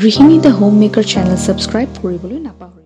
গৃহিণী the home maker channel subscribe কৰিবলৈ নাপাহৰিব।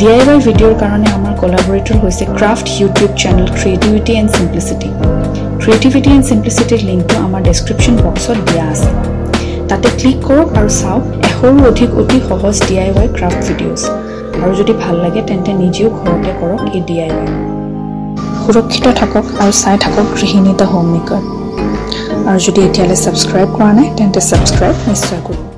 DIY ভিডিঅ'ৰ কাৰণে আমাৰ কোলাবৰেটৰ হৈছে craft YouTube channel creativity and simplicity. Creativity and সিম্পলিচিটিৰ লিংকটো আমাৰ ডেছক্ৰিপশ্যন বক্সত দিয়া আছে। তাতে ক্লিক কৰক আৰু চাওক এশৰো অধিক অতি সহজ DIY ক্ৰাফট ভিডিঅ'ছ। আৰু যদি ভাল লাগে তেন্তে নিজেও ঘৰতে কৰক এই DIY। সুৰক্ষিত থাকক আৰু চাই থাকক গৃহিণী দ্য হোম মেকাৰ। আৰু যদি এতিয়ালৈ সাবস্ক্ৰাইব কৰা নাই তেন্তে সাবস্ক্ৰাইব নিশ্চয় কৰক।